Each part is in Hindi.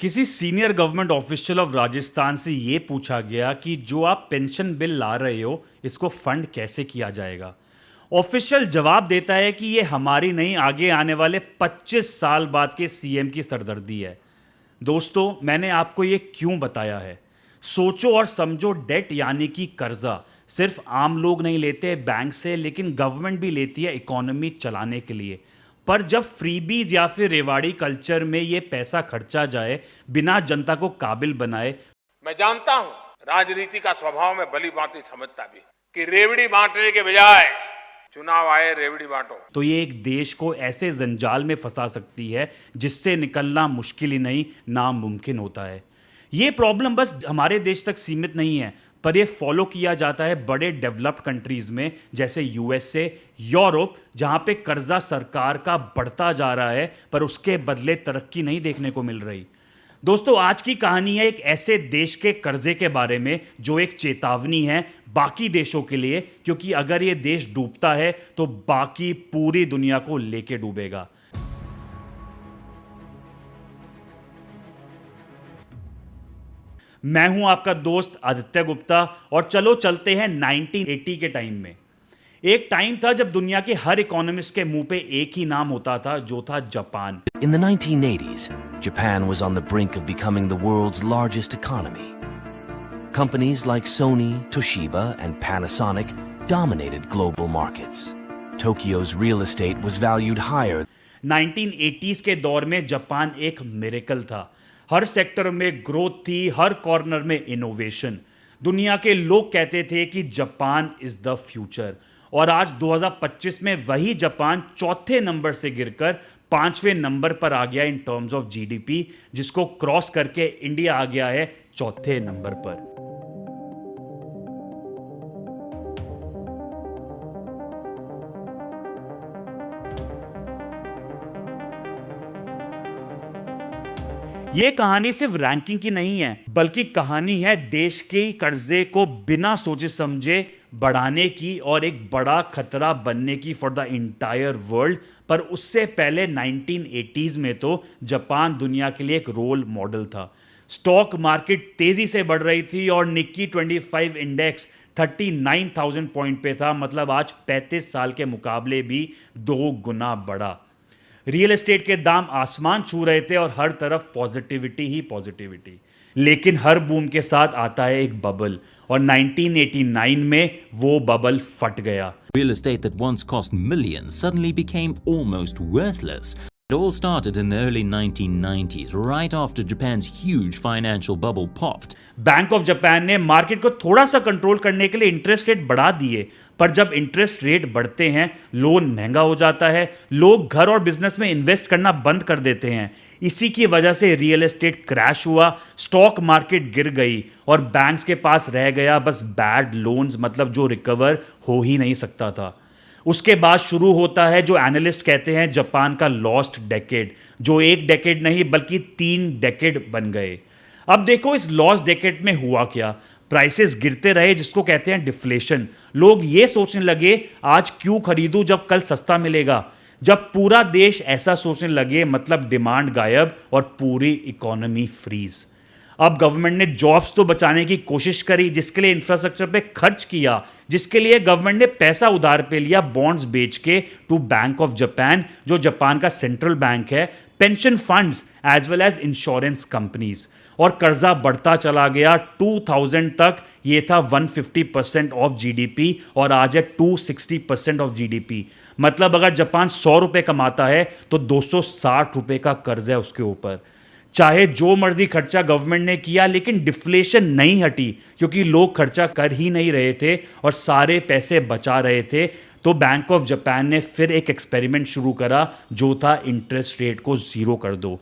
किसी senior government official of Rajasthan से ये पूछा गया कि जो आप पेंशन बिल ला रहे हो इसको फंड कैसे किया जाएगा। ऑफिशियल जवाब देता है कि ये हमारी नहीं, आगे आने वाले 25 साल बाद के सीएम की सरदर्दी है। दोस्तों, मैंने आपको ये क्यों बताया है? सोचो और समझो, डेट यानी कि कर्जा सिर्फ आम लोग नहीं लेते बैंक से, लेकिन गवर्नमेंट भी लेती है इकोनॉमी चलाने के लिए। पर जब फ्रीबीज या फिर रेवाड़ी कल्चर में ये पैसा खर्चा जाए बिना जनता को काबिल बनाए। मैं जानता हूं राजनीति का स्वभाव में भली भांति समझता भी कि रेवड़ी बांटने के बजाय चुनाव आए रेवड़ी बांटो, तो ये एक देश को ऐसे जंजाल में फंसा सकती है जिससे निकलना मुश्किल ही नहीं, नामुमकिन होता है। ये प्रॉब्लम बस हमारे देश तक सीमित नहीं है, पर ये फॉलो किया जाता है बड़े डेवलप्ड कंट्रीज में जैसे यूएसए, यूरोप, जहां पे कर्जा सरकार का बढ़ता जा रहा है पर उसके बदले तरक्की नहीं देखने को मिल रही। दोस्तों, आज की कहानी है एक ऐसे देश के कर्जे के बारे में जो एक चेतावनी है बाकी देशों के लिए, क्योंकि अगर ये देश डूबता है तो बाकी पूरी दुनिया को लेके डूबेगा। मैं हूं आपका दोस्त आदित्य गुप्ता और चलो चलते हैं 1980 के टाइम में। एक टाइम था जब दुनिया के हर इकोनॉमिस्ट के मुंह पे एक ही नाम होता था, जो था Japan. In the 1980s, Japan was on the brink of becoming the world's largest economy. Companies like Sony, Toshiba, and Panasonic dominated global markets. Tokyo's real estate was valued higher. 1980s के दौर में जापान एक मिरेकल था। हर सेक्टर में ग्रोथ थी, हर कॉर्नर में इनोवेशन। दुनिया के लोग कहते थे कि जापान इज द फ्यूचर। और आज 2025 में वही जापान चौथे नंबर से गिरकर पांचवें नंबर पर आ गया इन टर्म्स ऑफ जीडीपी, जिसको क्रॉस करके इंडिया आ गया है चौथे नंबर पर। ये कहानी सिर्फ रैंकिंग की नहीं है, बल्कि कहानी है देश के कर्जे को बिना सोचे समझे बढ़ाने की और एक बड़ा खतरा बनने की फॉर द इंटायर वर्ल्ड। पर उससे पहले 1980s में तो जापान दुनिया के लिए एक रोल मॉडल था। स्टॉक मार्केट तेजी से बढ़ रही थी और निक्की 25 इंडेक्स 39,000 पॉइंट पे था, मतलब आज 35 साल के मुकाबले भी 2 गुना बढ़ा। रियल एस्टेट के दाम आसमान छू रहे थे और हर तरफ पॉजिटिविटी ही पॉजिटिविटी। लेकिन हर बूम के साथ आता है एक बबल, और 1989 में वो बबल फट गया। Real estate that once cost millions suddenly became almost worthless. It all started in the early 1990s, right after Japan's huge financial bubble popped. Bank of Japan ने मार्केट को थोड़ा सा कंट्रोल करने के लिए इंटरेस्ट रेट बढ़ा दिए, पर जब इंटरेस्ट रेट बढ़ते हैं लोन महंगा हो जाता है, लोग घर और बिजनेस में इन्वेस्ट करना बंद कर देते हैं। इसी की वजह से रियल एस्टेट क्रैश हुआ, स्टॉक मार्केट गिर गई और बैंक्स के पास रह गया बस बैड लोन्स, मतलब जो रिकवर हो ही नहीं सकता था। उसके बाद शुरू होता है जो एनालिस्ट कहते हैं जापान का लॉस्ट डेकेड, जो एक डेकेड नहीं बल्कि 3 डेकेड बन गए। अब देखो इस लॉस्ट डेकेड में हुआ क्या। प्राइसेस गिरते रहे, जिसको कहते हैं डिफ्लेशन। लोग ये सोचने लगे आज क्यों खरीदूं जब कल सस्ता मिलेगा। जब पूरा देश ऐसा सोचने लगे, मतलब डिमांड गायब और पूरी इकोनॉमी फ्रीज। अब गवर्नमेंट ने जॉब्स तो बचाने की कोशिश करी, जिसके लिए इंफ्रास्ट्रक्चर पे खर्च किया, जिसके लिए गवर्नमेंट ने पैसा उधार पे लिया बॉन्ड्स बेच के टू बैंक ऑफ जापान, जो जापान का सेंट्रल बैंक है, pension funds as well as insurance companies. और कर्जा बढ़ता चला गया। 2000 तक ये था 150% ऑफ जीडीपी और आज है 260% ऑफ जीडीपी। मतलब अगर जापान 100 रुपए कमाता है तो 260 रुपए का कर्ज है उसके ऊपर। चाहे जो मर्जी खर्चा गवर्नमेंट ने किया, लेकिन डिफ्लेशन नहीं हटी, क्योंकि लोग खर्चा कर ही नहीं रहे थे और सारे पैसे बचा रहे थे। तो बैंक ऑफ जापान ने फिर एक एक्सपेरिमेंट शुरू करा, जो था इंटरेस्ट रेट को जीरो कर दो।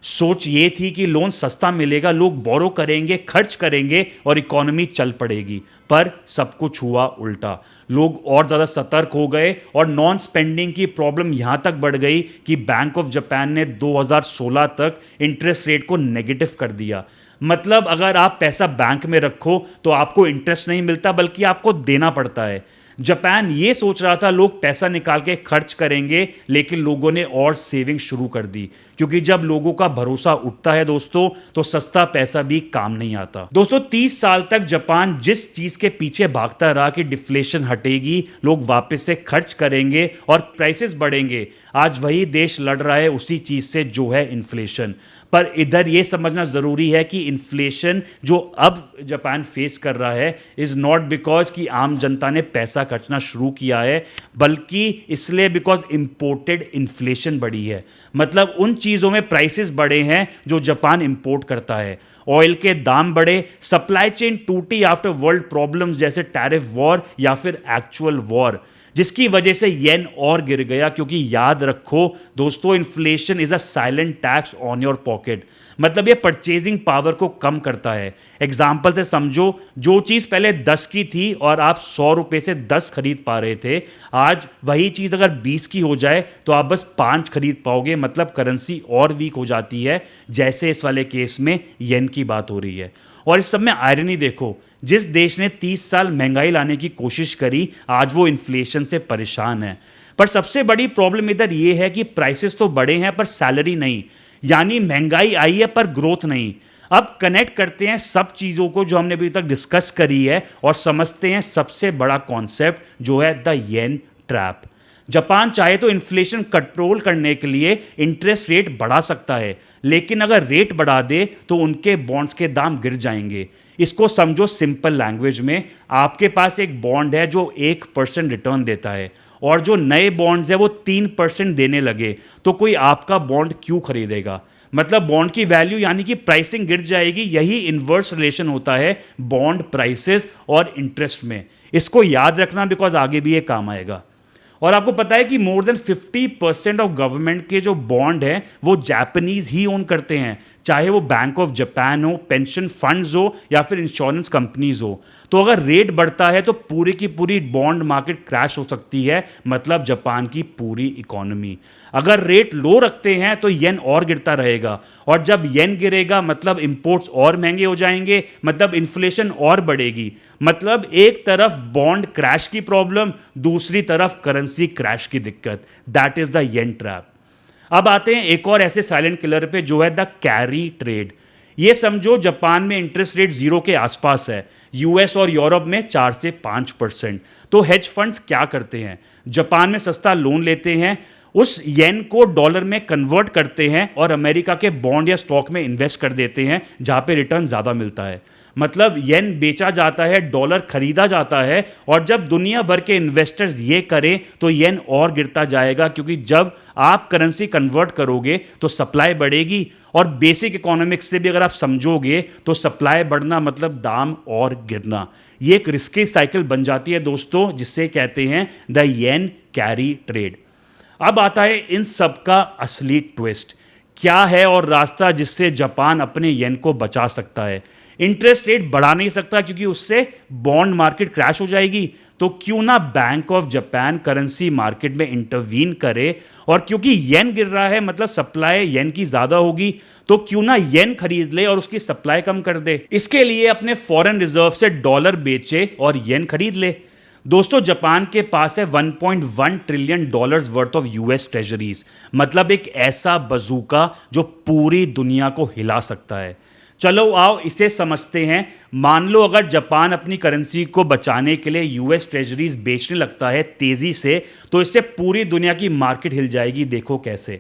सोच ये थी कि लोन सस्ता मिलेगा, लोग बोरो करेंगे, खर्च करेंगे और इकोनॉमी चल पड़ेगी। पर सब कुछ हुआ उल्टा। लोग और ज़्यादा सतर्क हो गए और नॉन स्पेंडिंग की प्रॉब्लम यहाँ तक बढ़ गई कि बैंक ऑफ जापान ने 2016 तक इंटरेस्ट रेट को नेगेटिव कर दिया। मतलब अगर आप पैसा बैंक में रखो तो आपको इंटरेस्ट नहीं मिलता, बल्कि आपको देना पड़ता है। जापान ये सोच रहा था लोग पैसा निकाल के खर्च करेंगे, लेकिन लोगों ने और सेविंग शुरू कर दी, क्योंकि जब लोगों का भरोसा उठता है दोस्तों, तो सस्ता पैसा भी काम नहीं आता। दोस्तों 30 साल तक जापान जिस चीज के पीछे भागता रहा कि डिफ्लेशन हटेगी, लोग वापस से खर्च करेंगे और प्राइसेस बढ़ेंगे, आज वही देश लड़ रहा है उसी चीज से, जो है इन्फ्लेशन। पर इधर यह समझना जरूरी है कि इन्फ्लेशन जो अब जापान फेस कर रहा है इज नॉट बिकॉज कि आम जनता ने पैसा खर्चना शुरू किया है, बल्कि इसलिए बिकॉज इंपोर्टेड इन्फ्लेशन बढ़ी है। मतलब उन चीज़ों में प्राइसेस बढ़े हैं जो जापान इंपोर्ट करता है। ऑयल के दाम बढ़े, सप्लाई चेन टूटी आफ्टर वर्ल्ड प्रॉब्लम्स जैसे टैरिफ वॉर या फिर एक्चुअल वॉर, जिसकी वजह से येन और गिर गया। क्योंकि याद रखो दोस्तों, inflation is a silent tax on your pocket. मतलब ये परचेजिंग पावर को कम करता है। एग्जाम्पल से समझो, जो चीज़ पहले 10 की थी और आप 100 रुपये से 10 खरीद पा रहे थे, आज वही चीज़ अगर 20 की हो जाए तो आप बस 5 खरीद पाओगे। मतलब करेंसी और वीक हो जाती है, जैसे इस वाले केस में येन की बात हो रही है। और इस सब में आयरनी देखो, जिस देश ने 30 साल महंगाई लाने की कोशिश करी, आज वो इन्फ्लेशन से परेशान है। पर सबसे बड़ी प्रॉब्लम इधर ये है कि प्राइसेस तो बढ़े हैं पर सैलरी नहीं, यानी महंगाई आई है पर ग्रोथ नहीं। अब कनेक्ट करते हैं सब चीज़ों को जो हमने अभी तक डिस्कस करी है और समझते हैं सबसे बड़ा कॉन्सेप्ट जो है द येन ट्रैप। जापान चाहे तो इन्फ्लेशन कंट्रोल करने के लिए इंटरेस्ट रेट बढ़ा सकता है, लेकिन अगर रेट बढ़ा दे तो उनके बॉन्ड्स के दाम गिर जाएंगे। इसको समझो सिंपल लैंग्वेज में, आपके पास एक बॉन्ड है जो 1% रिटर्न देता है और जो नए बॉन्ड्स है वो 3% देने लगे, तो कोई आपका बॉन्ड क्यों खरीदेगा? मतलब बॉन्ड की वैल्यू यानी कि प्राइसिंग गिर जाएगी। यही इन्वर्स रिलेशन होता है बॉन्ड प्राइसेस और इंटरेस्ट में। इसको याद रखना, बिकॉज आगे भी ये काम आएगा। और आपको पता है कि मोर देन 50% ऑफ गवर्नमेंट के जो बॉन्ड हैं वो जापानीज ही ओन करते हैं, चाहे वो बैंक ऑफ जापान हो, पेंशन फंड्स हो या फिर इंश्योरेंस कंपनीज हो। तो अगर रेट बढ़ता है तो पूरी की पूरी बॉन्ड मार्केट क्रैश हो सकती है, मतलब जापान की पूरी इकोनॉमी। अगर रेट लो रखते हैं तो येन और गिरता रहेगा, और जब येन गिरेगा मतलब इंपोर्ट्स और महंगे हो जाएंगे, मतलब इन्फ्लेशन और बढ़ेगी। मतलब एक तरफ बॉन्ड क्रैश की प्रॉब्लम, दूसरी तरफ करेंसी क्रैश की दिक्कत। That is the yen trap. अब आते हैं एक और ऐसे साइलेंट किलर पे जो है द कैरी ट्रेड। ये समझो जापान में इंटरेस्ट रेट 0 के आसपास है, यूएस और यूरोप में 4 से 5%। तो हेज फंड्स क्या करते हैं? जापान में सस्ता लोन लेते हैं, उस येन को डॉलर में कन्वर्ट करते हैं और अमेरिका के बॉन्ड या स्टॉक में इन्वेस्ट कर देते हैं, जहां पे रिटर्न ज़्यादा मिलता है। मतलब येन बेचा जाता है, डॉलर खरीदा जाता है, और जब दुनिया भर के इन्वेस्टर्स ये करें तो येन और गिरता जाएगा, क्योंकि जब आप करेंसी कन्वर्ट करोगे तो सप्लाई बढ़ेगी। और बेसिक इकोनॉमिक्स से भी अगर आप समझोगे तो सप्लाई बढ़ना मतलब दाम और गिरना। ये एक रिस्की साइकिल बन जाती है दोस्तों, जिससे कहते हैं द येन कैरी ट्रेड। अब आता है इन सब का असली ट्विस्ट क्या है और रास्ता जिससे जापान अपने येन को बचा सकता है। इंटरेस्ट रेट बढ़ा नहीं सकता क्योंकि उससे बॉन्ड मार्केट क्रैश हो जाएगी, तो क्यों ना bank of Japan currency market में इंटरवीन करे। और क्योंकि येन गिर रहा है मतलब सप्लाई येन की ज्यादा होगी, तो क्यों ना येन खरीद ले और उसकी सप्लाई कम कर दे। इसके लिए अपने फॉरेन रिजर्व से डॉलर बेचे और येन खरीद ले। दोस्तों जापान के पास है 1.1 trillion dollars worth of US treasuries, मतलब एक ऐसा बजूका जो पूरी दुनिया को हिला सकता है। चलो आओ इसे समझते हैं। मान लो अगर जापान अपनी करेंसी को बचाने के लिए यूएस ट्रेजरीज बेचने लगता है तेजी से, तो इससे पूरी दुनिया की मार्केट हिल जाएगी। देखो कैसे।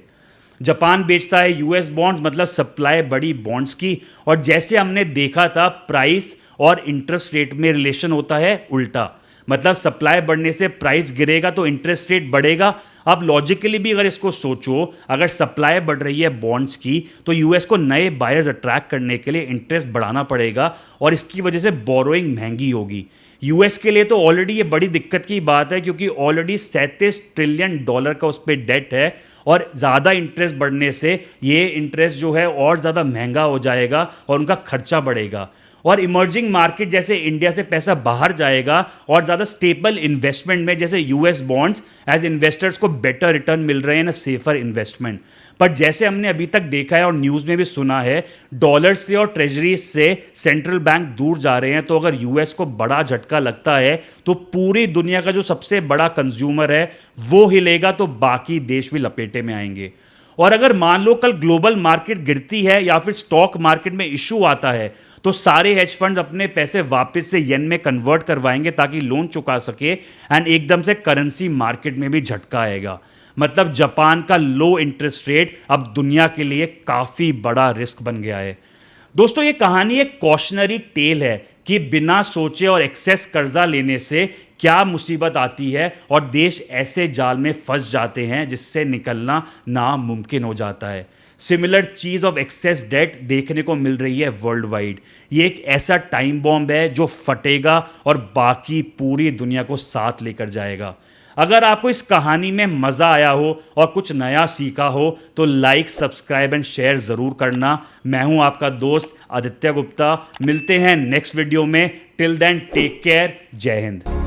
जापान बेचता है यूएस बॉन्ड्स, मतलब सप्लाई बड़ी बॉन्ड्स की, और जैसे हमने देखा था प्राइस और इंटरेस्ट रेट में रिलेशन होता है उल्टा, मतलब सप्लाई बढ़ने से प्राइस गिरेगा तो इंटरेस्ट रेट बढ़ेगा। अब लॉजिकली भी अगर इसको सोचो, अगर सप्लाई बढ़ रही है बॉन्ड्स की तो यूएस को नए बायर्स अट्रैक्ट करने के लिए इंटरेस्ट बढ़ाना पड़ेगा, और इसकी वजह से बोरोइंग महंगी होगी। यूएस के लिए तो ऑलरेडी ये बड़ी दिक्कत की बात है, क्योंकि ऑलरेडी 37 ट्रिलियन डॉलर का उस पर डेट है, और ज़्यादा इंटरेस्ट बढ़ने से ये इंटरेस्ट जो है और ज़्यादा महंगा हो जाएगा और उनका खर्चा बढ़ेगा। और इमर्जिंग मार्केट जैसे इंडिया से पैसा बाहर जाएगा और ज़्यादा स्टेबल इन्वेस्टमेंट में जैसे यूएस बॉन्ड्स एज इन्वेस्टर्स को बेटर रिटर्न मिल रहे हैं ना सेफर इन्वेस्टमेंट। पर जैसे हमने अभी तक देखा है और न्यूज़ में भी सुना है, डॉलर से और ट्रेजरी से सेंट्रल बैंक दूर जा रहे हैं। तो अगर यूएस को बड़ा झटका लगता है तो पूरी दुनिया का जो सबसे बड़ा कंज्यूमर है वो हिलेगा, तो बाकी देश भी लपेटे में आएंगे। और अगर मान लो कल ग्लोबल मार्केट गिरती है या फिर स्टॉक मार्केट में इशू आता है, तो सारे हेज फंड्स अपने पैसे वापस से येन में कन्वर्ट करवाएंगे ताकि लोन चुका सके, एंड एकदम से करेंसी मार्केट में भी झटका आएगा। मतलब जापान का लो इंटरेस्ट रेट अब दुनिया के लिए काफी बड़ा रिस्क बन गया है। दोस्तों, ये कहानी एक कॉशनरी टेल है कि बिना सोचे और एक्सेस कर्जा लेने से क्या मुसीबत आती है और देश ऐसे जाल में फंस जाते हैं जिससे निकलना नामुमकिन हो जाता है। सिमिलर चीज ऑफ एक्सेस डेट देखने को मिल रही है वर्ल्ड वाइड। ये एक ऐसा टाइम बॉम्ब है जो फटेगा और बाकी पूरी दुनिया को साथ लेकर जाएगा। अगर आपको इस कहानी में मजा आया हो और कुछ नया सीखा हो तो लाइक, सब्सक्राइब एंड शेयर जरूर करना। मैं हूं आपका दोस्त आदित्य गुप्ता। मिलते हैं नेक्स्ट वीडियो में। Till then take care. जय हिंद।